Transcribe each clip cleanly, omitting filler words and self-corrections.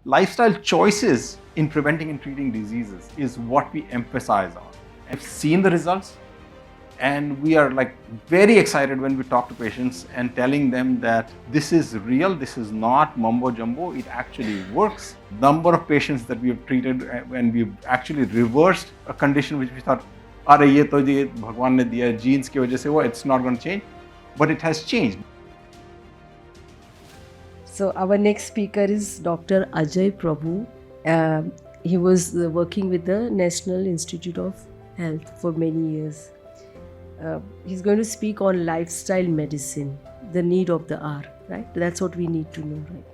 lifestyle choices in preventing and treating diseases is what we emphasize on. I've seen the results, and we are like very excited when we talk to patients and telling them that this is real, this is not mumbo jumbo, it actually works. Number of patients that we have treated when we've actually reversed a condition which we thought, "Are ye to ye Bhagwan ne diya, genes ki wajah se wo, it's not going to change," but it has changed. So our next speaker is Dr. Ajoy Prabhu. He was working with the National Institute of Health for many years. He's going to speak on lifestyle medicine, the need of the hour, right? That's what we need to know right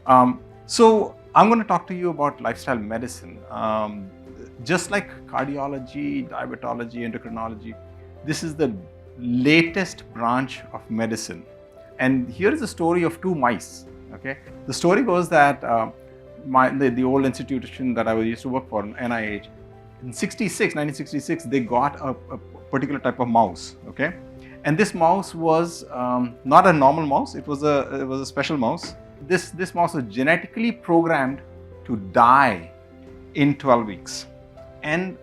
now. So I'm going to talk to you about lifestyle medicine. Just like cardiology, diabetology, endocrinology, this is the latest branch of medicine. And here is the story of two mice. Okay, the story goes that the old institution that I used to work for, NIH, in 1966, they got a particular type of mouse. Okay, and this mouse was not a normal mouse. It was a special mouse. This mouse was genetically programmed to die in 12 weeks. And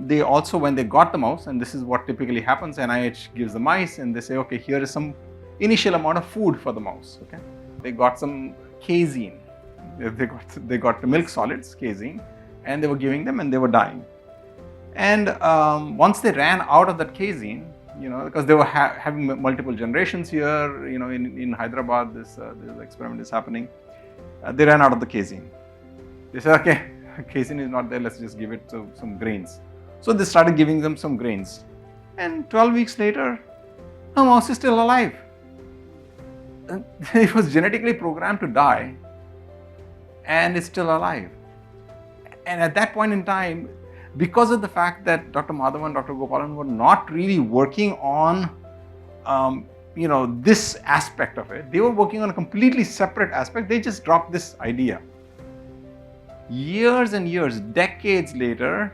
they also, when they got the mouse, and this is what typically happens, NIH gives the mice and they say, okay, here is some initial amount of food for the mouse. Okay, they got some casein, they got the milk solids, casein, and they were giving them, and they were dying. And once they ran out of that casein, because they were having multiple generations here, in Hyderabad, this experiment is happening. They ran out of the casein. They said, okay, casein is not there, let's just give it some grains. So they started giving them some grains, and 12 weeks later, the mouse is still alive. It was genetically programmed to die, and it's still alive. And at that point in time, because of the fact that Dr. Madhavan and Dr. Gopalan were not really working on this aspect of it, they were working on a completely separate aspect. They just dropped this idea. Years and years, decades later,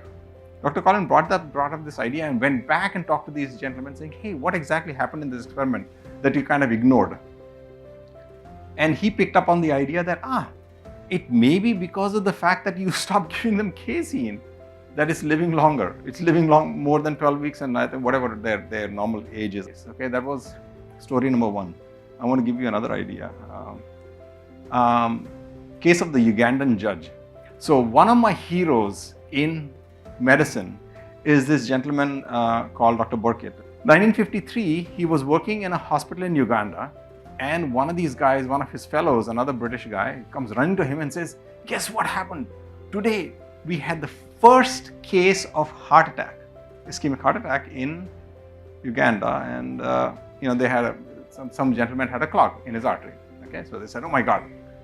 Dr. Collin brought up this idea and went back and talked to these gentlemen saying, hey, what exactly happened in this experiment that you kind of ignored? And he picked up on the idea that, it may be because of the fact that you stopped giving them casein that it's living longer. It's living more than 12 weeks and whatever their normal age is. Okay, that was story number one. I want to give you another idea. Case of the Ugandan judge. So one of my heroes in medicine is this gentleman called Dr. Burkitt. 1953, he was working in a hospital in Uganda, and one of these guys, one of his fellows, another British guy, comes running to him and says, guess what happened? Today, we had the first case of heart attack, ischemic heart attack in Uganda, and they had some gentleman had a clog in his artery. Okay, so they said, oh my God,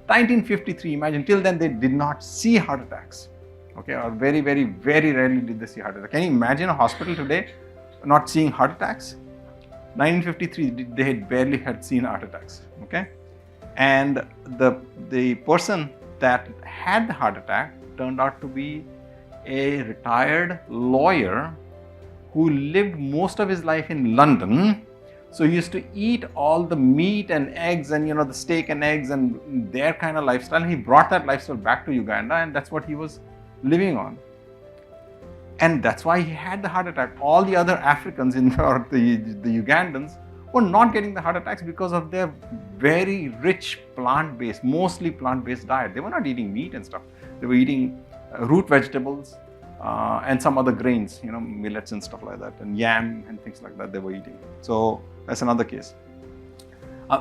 1953, imagine, till then they did not see heart attacks. Okay, or very, very, very rarely did they see heart attacks. Can you imagine a hospital today not seeing heart attacks? 1953, they had barely had seen heart attacks. Okay, and the person that had the heart attack turned out to be a retired lawyer who lived most of his life in London. So he used to eat all the meat and eggs and the steak and eggs and their kind of lifestyle. He brought that lifestyle back to Uganda, and that's what he was living on. And that's why he had the heart attack. All the other Africans or the Ugandans were not getting the heart attacks because of their very rich plant-based, mostly plant-based diet. They were not eating meat and stuff. They were eating root vegetables and some other grains, millets and stuff like that, and yam and things like that they were eating. So that's another case.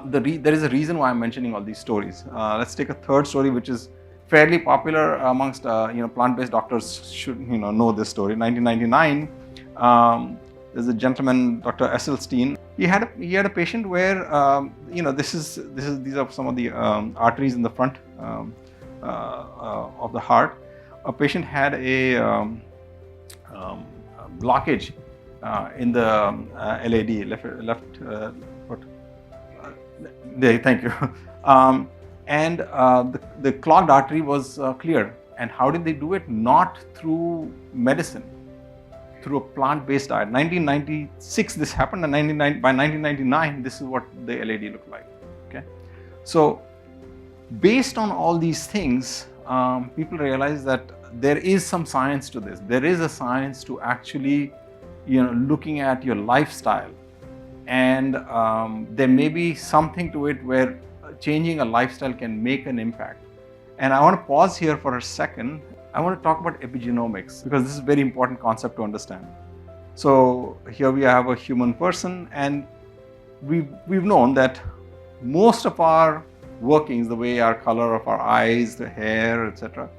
There is a reason why I'm mentioning all these stories. Let's take a third story, which is fairly popular amongst plant-based doctors should know this story. 1999, there's a gentleman, Dr. Esselstyn. He had a patient where these are some of the arteries in the front of the heart. A patient had a blockage in the LAD, left foot. There, thank you. And the clogged artery was cleared. And how did they do it? Not through medicine, through a plant-based diet. 1996 this happened, and by 1999 this is what the LAD looked like. Okay, so Based on all these things, people realize that there is some science to this. There is a science to actually, looking at your lifestyle, and there may be something to it where changing a lifestyle can make an impact. And I want to pause here for a second. I want to talk about epigenomics because this is a very important concept to understand. So here we have a human person, and we've known that most of our workings, the way our color of our eyes, the hair, etc.,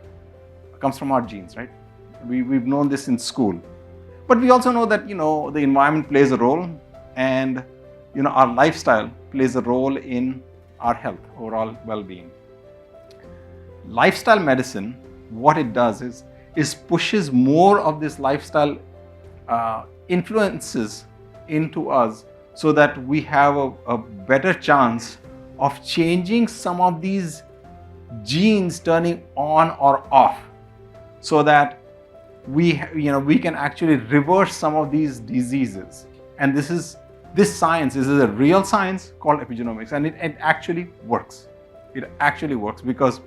comes from our genes, right? We've known this in school. But we also know that, the environment plays a role, and, our lifestyle plays a role in our health, overall well-being. Lifestyle medicine, what it does is pushes more of this lifestyle influences into us so that we have a better chance of changing some of these genes turning on or off, so that we can actually reverse some of these diseases. And this science is a real science called epigenomics, and it actually works. It actually works because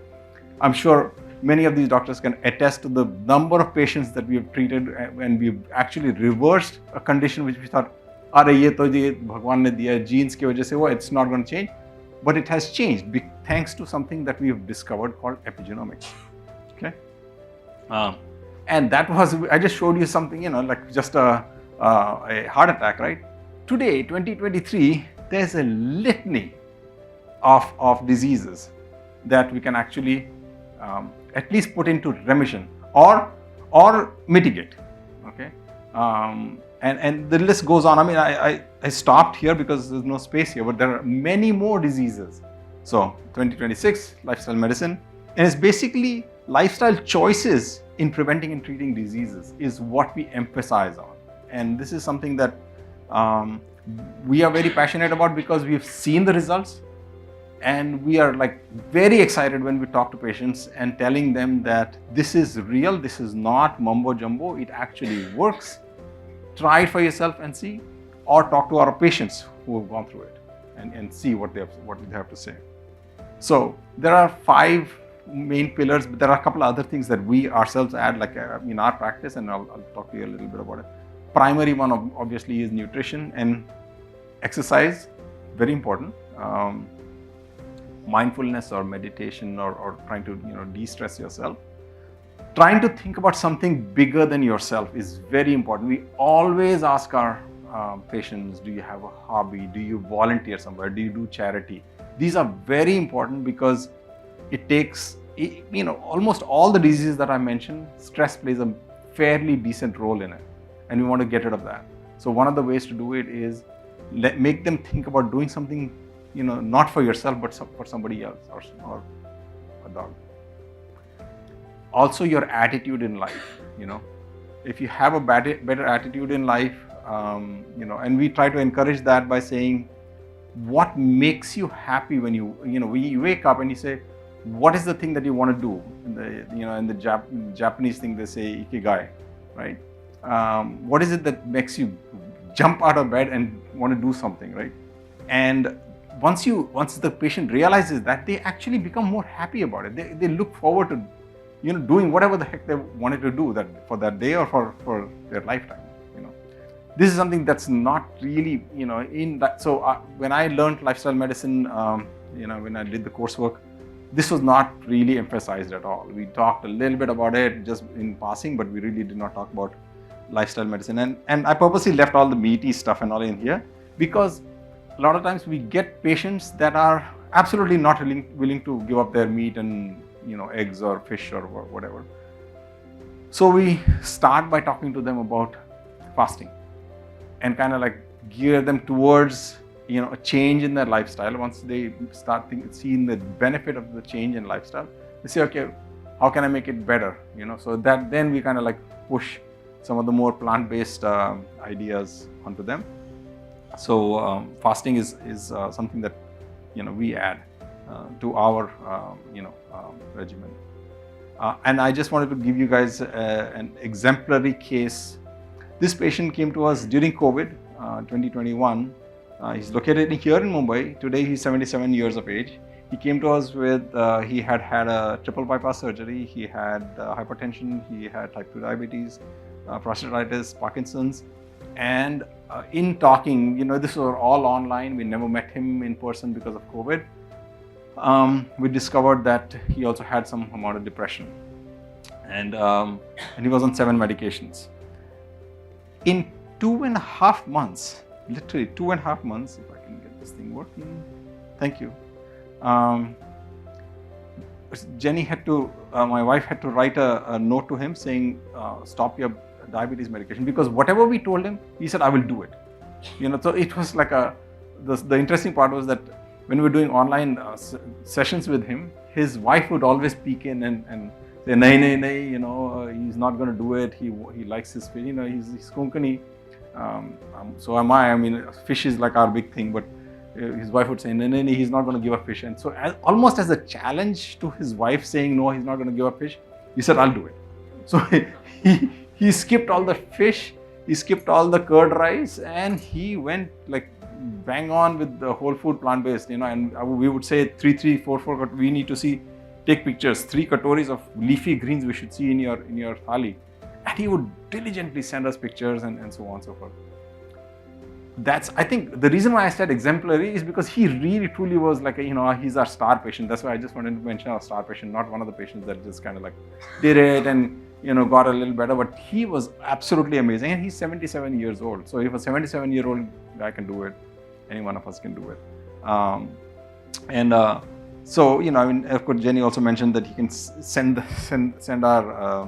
I'm sure many of these doctors can attest to the number of patients that we have treated, and we've actually reversed a condition which we thought, ye to Bhagwan ne diya, genes ki wajah se it's not going to change. But it has changed thanks to something that we have discovered called epigenomics. Okay, and that was, I just showed you something, like just a heart attack, right? Today, 2023, there's a litany of diseases that we can actually at least put into remission or mitigate. Okay, and the list goes on. I mean, I stopped here because there's no space here, but there are many more diseases. So 2026, lifestyle medicine, and it's basically lifestyle choices in preventing and treating diseases is what we emphasize on. And this is something that we are very passionate about because we've seen the results, and we are like very excited when we talk to patients and telling them that this is real, this is not mumbo jumbo, it actually works. Try it for yourself and see, or talk to our patients who have gone through it and see what they have to say. So there are 5 main pillars, but there are a couple of other things that we ourselves add, like in our practice, and I'll talk to you a little bit about it. Primary one obviously is nutrition and exercise, very important. Mindfulness or meditation or trying to de-stress yourself. Trying to think about something bigger than yourself is very important. We always ask our patients, do you have a hobby? Do you volunteer somewhere? Do you do charity? These are very important because it takes, almost all the diseases that I mentioned, stress plays a fairly decent role in it, and we want to get rid of that. So one of the ways to do it is make them think about doing something, not for yourself, but for somebody else or a dog. Also, your attitude in life, if you have a better attitude in life, and we try to encourage that by saying, what makes you happy when you wake up and you say, what is the thing that you want to do? In the Japanese thing, they say ikigai, right? What is it that makes you jump out of bed and want to do something, right? And once the patient realizes that, they actually become more happy about it. They look forward to doing whatever the heck they wanted to do for that day or for their lifetime. This is something that's not really in that. So when I learned lifestyle medicine, when I did the coursework, this was not really emphasized at all. We talked a little bit about it just in passing, but we really did not talk about lifestyle medicine. And I purposely left all the meaty stuff and all in here because a lot of times we get patients that are absolutely not willing to give up their meat and eggs or fish or whatever. So we start by talking to them about fasting and kind of like gear them towards a change in their lifestyle. Once they start seeing the benefit of the change in lifestyle, they say, okay, how can I make it better? So that then we kind of like push some of the more plant-based ideas onto them. So fasting is something that we add to our regimen. And I just wanted to give you guys an exemplary case. This patient came to us during COVID, 2021. He's located here in Mumbai. Today he's 77 years of age. He came to us with, he had had a triple bypass surgery, he had hypertension, he had type 2 diabetes, prostatitis, Parkinson's. And in talking, this was all online, we never met him in person because of COVID. We discovered that he also had some amount of depression. And he was on 7 medications. In 2.5 months, literally 2.5 months, if I can get this thing working, thank you. Jenny had to, my wife had to write a note to him saying, stop your diabetes medication, because whatever we told him, he said, I will do it. So it was like the interesting part was that when we were doing online sessions with him, his wife would always peek in and say, nay, he's not going to do it. He likes his fish, he's Konkani. So am I. I mean, fish is like our big thing, but his wife would say, no, he's not going to give up fish. And so almost as a challenge to his wife saying, no, he's not going to give up fish, he said, I'll do it. So he skipped all the fish, he skipped all the curd rice, and he went like bang on with the whole food plant-based, and we would say 3, 4, we need to take pictures, 3 katoris of leafy greens we should see in your thali. And he would diligently send us pictures and so on and so forth. I think the reason why I said exemplary is because he really truly was like, he's our star patient. That's why I just wanted to mention our star patient, not one of the patients that just kind of like did it and, got a little better, but he was absolutely amazing. And he's 77 years old. So if a 77-year-old guy can do it, any one of us can do it. So, of course, Jenny also mentioned that he can send our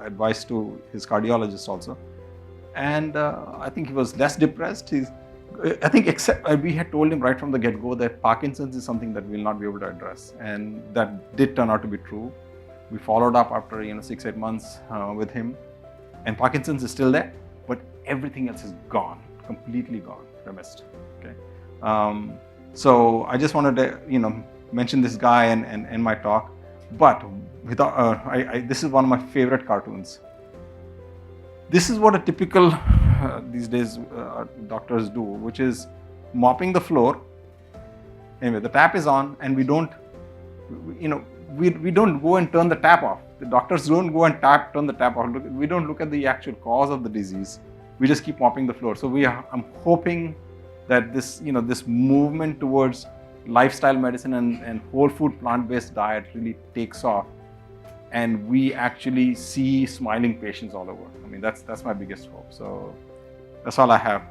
advice to his cardiologist also. And I think he was less depressed. I think we had told him right from the get-go that Parkinson's is something that we'll not be able to address. And that did turn out to be true. We followed up after 6-8 months with him. And Parkinson's is still there, but everything else is gone, completely gone, remissed. Okay. So I just wanted to, mention this guy and end my talk. But without, this is one of my favorite cartoons. This is what a typical these days doctors do, which is mopping the floor. Anyway, the tap is on, and we don't go and turn the tap off. The doctors don't go and turn the tap off. We don't look at the actual cause of the disease. We just keep mopping the floor. So I'm hoping that this movement towards lifestyle medicine and whole food plant-based diet really takes off, and we actually see smiling patients all over. I mean, that's my biggest hope. So that's all I have.